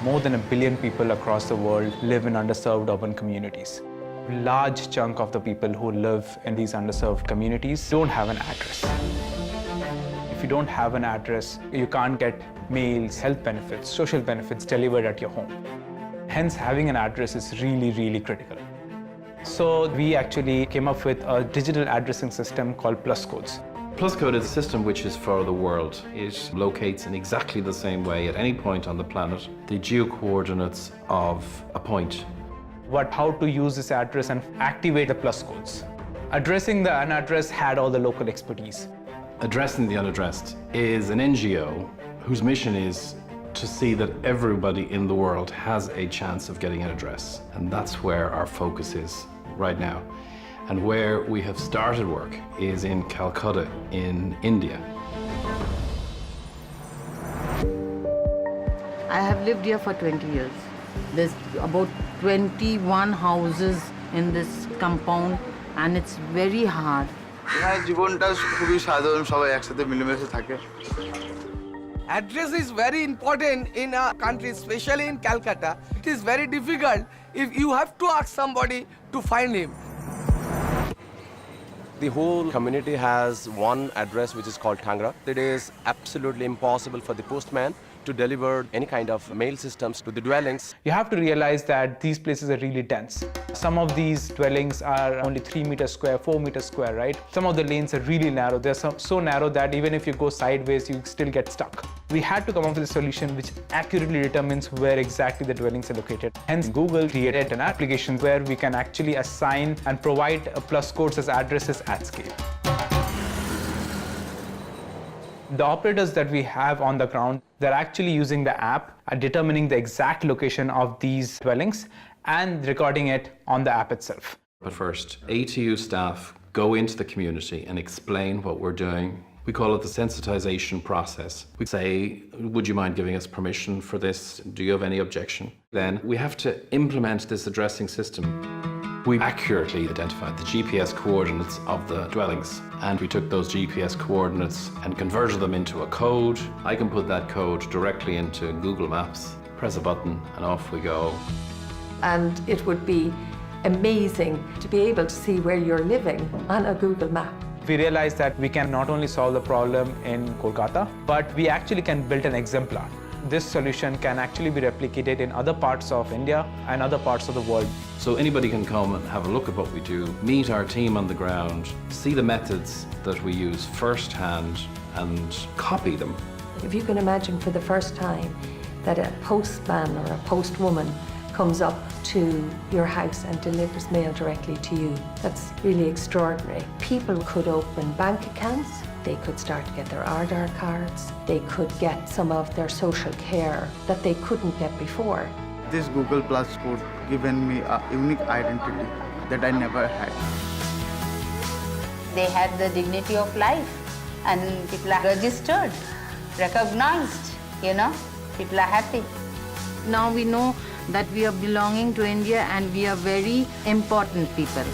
More than 1 billion people across the world live in underserved urban communities. A large chunk of the people who live in these underserved communities don't have an address. If you don't have an address, you can't get mails, health benefits, social benefits delivered at your home. Hence, having an address is really, really critical. So we actually came up with a digital addressing system called Plus Codes. Plus Code is a system which is for the world. It locates in exactly the same way at any point on the planet the geo-coordinates of a point. How to use this address and activate the Plus Codes. Addressing the unaddressed had all the local expertise. Addressing the Unaddressed is an NGO whose mission is to see that everybody in the world has a chance of getting an address. And that's where our focus is right now. And where we have started work is in Kolkata in India. I have lived here for 20 years. There's about 21 houses in this compound and it's very hard. Address is very important in a country, especially in Calcutta. It is very difficult if you have to ask somebody to find him. The whole community has one address which is called Tangra. It is absolutely impossible for the postman to deliver any kind of mail systems to the dwellings. You have to realize that these places are really dense. Some of these dwellings are only 3 meters square, 4 meters square, right? Some of the lanes are really narrow. They're so narrow that even if you go sideways, you still get stuck. We had to come up with a solution which accurately determines where exactly the dwellings are located. Hence, Google created an application where we can actually assign and provide plus codes as addresses at scale. The operators that we have on the ground, they're actually using the app and determining the exact location of these dwellings and recording it on the app itself. But first, ATU staff go into the community and explain what we're doing. We call it the sensitization process. We say, would you mind giving us permission for this? Do you have any objection? Then we have to implement this addressing system. We accurately identified the GPS coordinates of the dwellings, and we took those GPS coordinates and converted them into a code. I can put that code directly into Google Maps, press a button, and off we go. And it would be amazing to be able to see where you're living on a Google map. We realized that we can not only solve the problem in Kolkata, but we actually can build an exemplar. This solution can actually be replicated in other parts of India and other parts of the world. So anybody can come and have a look at what we do, meet our team on the ground, see the methods that we use firsthand and copy them. If you can imagine for the first time that a postman or a postwoman comes up to your house and delivers mail directly to you, that's really extraordinary. People could open bank accounts, they could start to get their Aadhaar cards, they could get some of their social care that they couldn't get before. This Google Plus code given me a unique identity that I never had. They had the dignity of life and people are registered, recognized, people are happy. Now we know that we are belonging to India and we are very important people.